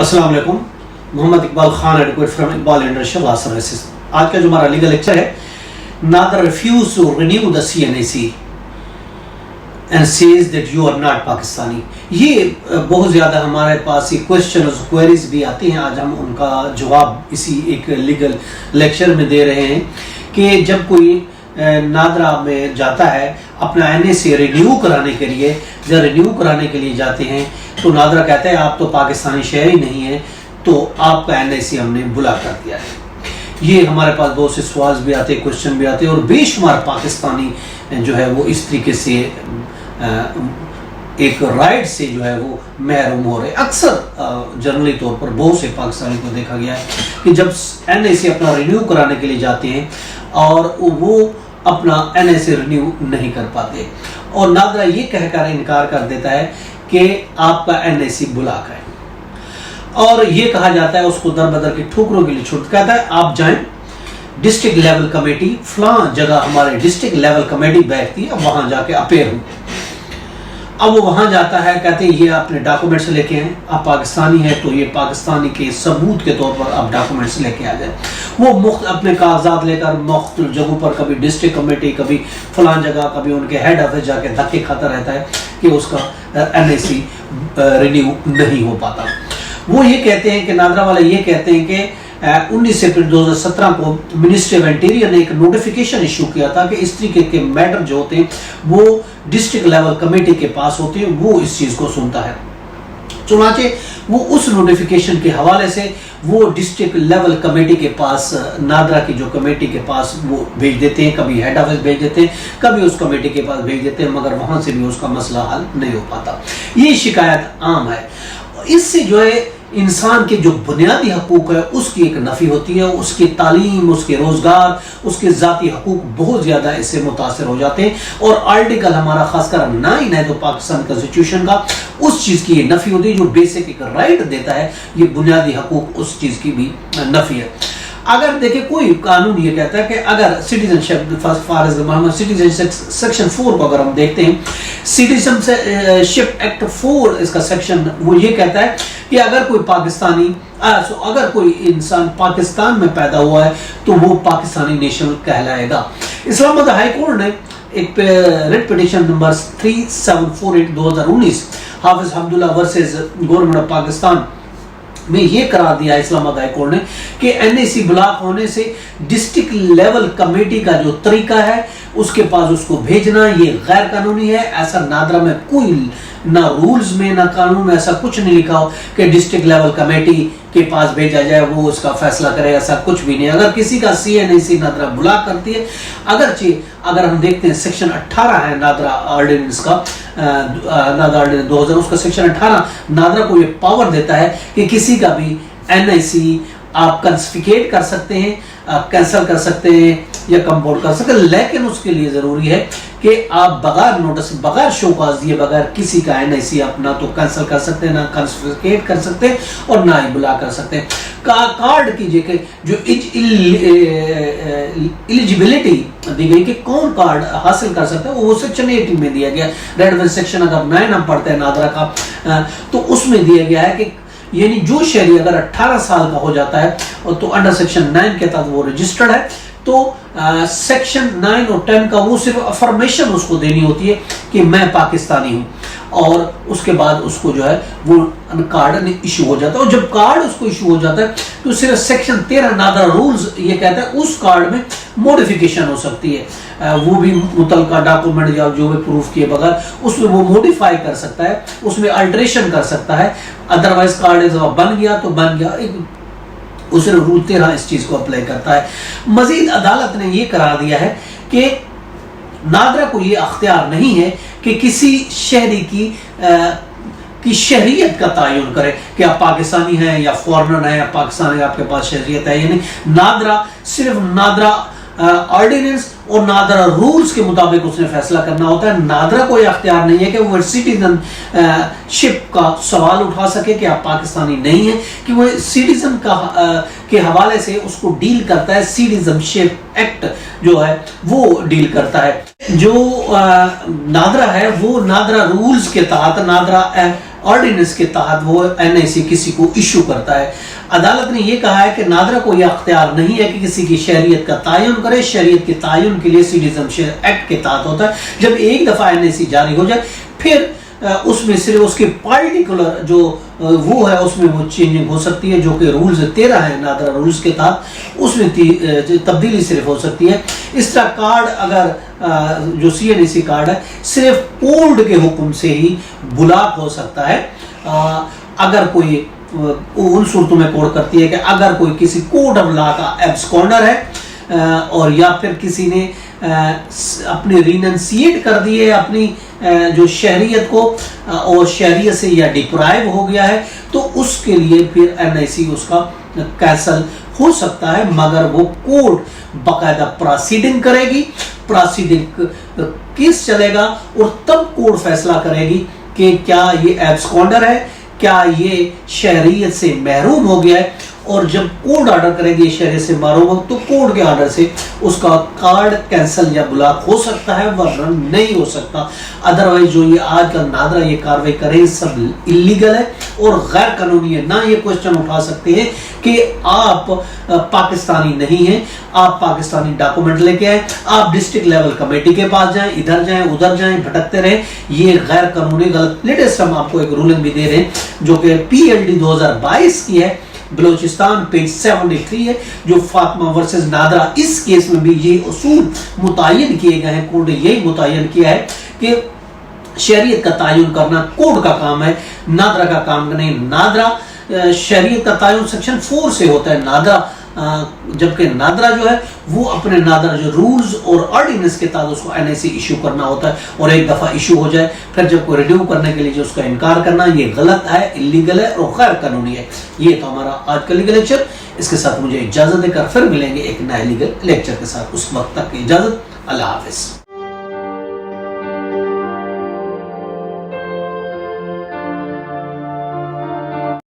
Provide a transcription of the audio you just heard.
अस्सलाम वालेकुम। Mohammad Iqbal Khan advocate from Iqbal industrial law services. आज का जो हमारा लीगल लेक्चर है, NADRA refuse to renew the CNAC and says that you are not Pakistani. ये बहुत ज़्यादा हमारे पास ये क्वेश्चन और क्वेरीज भी आती हैं। आज हम उनका जवाब इसी एक लीगल लेक्चर में दे रहे हैं कि जब कोई नादरा में जाता है अपना NAC रिन्यू कराने के लिए, जब रिन्यू कराने के लिए जाते हैं तो नादरा कहता है आप तो पाकिस्तानी शहरी नहीं है, तो आपका NAC हमने बुला कर दिया है। ये हमारे पास बहुत से सवाल भी आते हैं, क्वेश्चन भी आते हैं, और बेशुमार पाकिस्तानी जो है वो इस तरीके से एक राइट से जो है वो महरूम हो रहे। अक्सर जनरली तौर पर बहुत से पाकिस्तानी को देखा गया है कि जब NAC अपना रिन्यू कराने के लिए जाते हैं और वो अपना NAC रिन्यू नहीं कर पाते और नादरा ये कहकर इनकार कर देता है कि आपका NAC बुला कर, और ये कहा जाता है उसको दर बदर की ठोकरों के लिए छूट, कहता है आप जाएं डिस्ट्रिक्ट लेवल कमेटी फलां जगह, हमारे डिस्ट्रिक्ट लेवल कमेटी बैठती है, वहां जाके अपेयर हो। अब वो वहां जाता है, कहते हैं ये अपने डॉक्यूमेंट्स लेके आए, आप पाकिस्तानी है तो ये पाकिस्तानी के सबूत के तौर पर आप डॉक्यूमेंट्स लेके आ जाए। वो अपने कागजात लेकर मुख्तलिफ जगहों पर, कभी डिस्ट्रिक्ट कमेटी, कभी फलां जगह, कभी उनके हेड ऑफिस जाके धक्के खाता रहता है कि उसका NAC रिन्यू नहीं हो पाता। वो ये कहते हैं कि नादरा वाले ये कहते हैं कि 19 अप्रैल 2017 को मिनिस्ट्री ऑफ इंटीरियर ने एक नोटिफिकेशन इशू किया था कि इस तरीके के मैटर जो होते हैं वो डिस्ट्रिक्ट लेवल कमेटी के पास होते हैं, वो इस चीज को सुनता है। चुनाचे वो उस नोटिफिकेशन के हवाले से वो डिस्ट्रिक्ट लेवल कमेटी के पास, नादरा की जो कमेटी के पास वो भेज देते हैं, कभी हेड ऑफिस भेज देते हैं, कभी उस कमेटी के पास भेज देते हैं, मगर वहां से भी उसका मसला हल नहीं हो पाता। ये शिकायत आम है। इससे जो है इंसान के जो बुनियादी हकूक है उसकी एक नफी होती है, उसकी तालीम, उसके रोजगार, उसके जाती हकूक बहुत ज्यादा इससे मुतासर हो जाते हैं। और आर्टिकल हमारा खासकर 9 है तो पाकिस्तान कॉन्स्टिट्यूशन का, उस चीज की ये नफी होती है जो बेसिक एक राइट देता है, ये बुनियादी हकूक उस चीज की भी नफी है। अगर देखे कोई कानून ये कहता है कि अगर सिटीजनशिप सिटीजनशिप सेक्शन 4 को अगर हम देखते हैं, सिटीजनशिप एक्ट 4 इसका सेक्शन वो ये कहता है कि अगर कोई पाकिस्तानी अगर कोई इंसान पाकिस्तान में पैदा हुआ है तो वो पाकिस्तानी नेशनल कहलाएगा। इस्लामाबाद हाई कोर्ट ने एक writ petition number 3748 2019 Hafiz Abdullah versus government of Pakistan में ये करार दिया इस्लामाबाद हाई कोर्ट ने कि NAC ब्लॉक होने से डिस्ट्रिक्ट लेवल कमेटी का जो तरीका है उसके पास उसको भेजना ये गैर कानूनी है। ऐसा नादरा में कोई ना रूल्स में ना कानून में ऐसा कुछ नहीं लिखा हो कि डिस्ट्रिक्ट लेवल कमेटी के पास भेजा जाए, वो उसका फैसला करे, ऐसा कुछ भी नहीं। अगर किसी का CNAC नादरा बुला करती है, अगर हम देखते हैं सेक्शन 18 है नादरा ऑर्डिनेंस का, नादरा ऑर्डिनेंस 2000, उसका सेक्शन 18 नादरा को ये पावर देता है कि किसी का भी NAC आप कंसिफिकेट कर सकते हैं, कैंसिल कर सकते हैं या कंपाउंड कर सकते हैं, लेकिन उसके लिए जरूरी है कि आप बगैर नोटिस, बगैर शोकाज दिए, बगैर किसी का NAC आप ना तो कैंसिल कर सकते हैं, ना कंसिफिकेट कर सकते हैं और ना ही बुला कर सकते हैं। कार्ड की जो एलिजिबिलिटी दी गई कि कौन कार्ड हासिल कर सकता है वो सेक्शन 18 में दिया गया। रेड सेक्शन अगर 9 हम पढ़ते हैं नादरा का तो उसमें दिया गया है कि यानी जो शहरी अगर 18 साल का हो जाता है तो अंडर सेक्शन 9 के तहत वो रजिस्टर्ड है, तो सेक्शन 9 और 10 का वो सिर्फ अफर्मेशन उसको देनी होती है कि मैं पाकिस्तानी हूं, और उसके बाद उसको जो है वो कार्ड इशू हो जाता है। और जब कार्ड उसको इशू हो जाता है तो सिर्फ सेक्शन 13 नादरा रूल्स ये कहता है उस कार्ड में मॉडिफिकेशन हो सकती है, वो भी मुतलका डॉक्यूमेंट या जो भी प्रूफ किए बगैर उसमें वो मॉडिफाई कर सकता है, उसमें अल्टरेशन कर सकता है। अदरवाइज कार्ड बन गया तो बन गया। उसे रूल 13 इस चीज को अप्लाई करता है। मजीद अदालत ने यह करार दिया है कि नादरा को यह अख्तियार नहीं है कि किसी शहरी की शहरियत का तयन करे कि आप पाकिस्तानी हैं या फॉरेनर हैं या पाकिस्तानी आपके पास शहरियत है, यानी नादरा सिर्फ नादरा ऑर्डिनेंस और नादरा रूल्स के मुताबिक उसने फैसला करना होता है। नादरा को यह अख्तियार नहीं है कि वो सिटीजनशिप का सवाल उठा सके कि आप पाकिस्तानी नहीं है, कि वो सिटीजन के हवाले से उसको डील करता है। सिटीजनशिप एक्ट जो है वो डील करता है। जो नादरा है वो नादरा रूल्स के तहत, नादरा ऑर्डिनेंस के तहत वो NIC किसी को इशू करता है। अदालत ने ये कहा है कि नादरा को यह अख्तियार नहीं है कि किसी की शहरियत का तयन करे। शहरियत के तयन के लिए सिटीजनशिप एक्ट के तहत होता है। जब एक दफ़ा NIC जारी हो जाए फिर उसमें सिर्फ उसके पार्टिकुलर जो वो है उसमें वो चेंजिंग हो सकती है, जो कि रूल्स 13 है नादरा रूल्स के तहत, उसमें तब्दीली सिर्फ हो सकती है। इस तरह कार्ड अगर जो CNAC कार्ड है सिर्फ कोर्ट के हुक्म से ही ब्लॉक हो सकता है। अगर कोई उन सूरतों में कोर्ट करती है कि अगर कोई किसी कोर्ट ऑफ लॉ का एब्सकॉन्डर है और या फिर किसी ने अपने रिनंसिएट कर दिए अपनी जो शहरियत को और शहरियत से या डिप्राइव हो गया है, तो उसके लिए फिर NIC उसका कैंसल हो सकता है, मगर वो कोर्ट बाकायदा प्रोसीडिंग करेगी, प्रोसीडिंग केस चलेगा और तब कोर्ट फैसला करेगी कि क्या ये एब्सकॉन्डर है, क्या ये शहरियत से महरूम हो गया है। और जब कोर्ट ऑर्डर करेगी शहरियत से महरूम हो तो कोर्ट के ऑर्डर से उसका कार्ड कैंसल या ब्लॉक हो सकता है, वरना नहीं हो सकता। अदरवाइज जो ये आजकल नादरा ये कार्रवाई करे सब इलीगल है और गैर कानूनी है। ना ये क्वेश्चन उठा सकते हैं कि आप पाकिस्तानी नहीं हैं, आप पाकिस्तानी डॉक्यूमेंट लेके आए, आप डिस्ट्रिक्ट लेवल कमेटी के पास जाएं, इधर जाएं उधर जाएं, भटकते रहे, ये गैर कानूनी गलत। लेटेस्ट हम आपको एक रूलिंग भी दे रहे हैं जो कि PLD 2022 की है, बलोचिस्तान पेज 73 है, जो फातिमा वर्सेस नादरा। इस केस में भी ये उसूल मुतय्यन किए गए हैं, कोर्ट ने यही मुतय्यन किया है कि शहरियत का तयन करना कोर्ट का काम है, नादरा का काम नहीं। नादरा शहरियत का तयन सेक्शन 4 से होता है नादरा, जबकि नादरा जो है वो अपने नादरा जो रूल्स और ऑर्डिनेंस के तहत उसको NIC इशू करना होता है, और एक दफ़ा इशू हो जाए फिर जब कोई रिन्यू करने के लिए जो उसका इनकार करना, ये गलत है, इलीगल है और गैर कानूनी है। ये तो हमारा आज का लीगल लेक्चर। इसके साथ मुझे इजाज़त देकर फिर मिलेंगे एक नए लीगल लेक्चर के साथ। उस वक्त तक की इजाज़त, अल्लाह हाफिज़।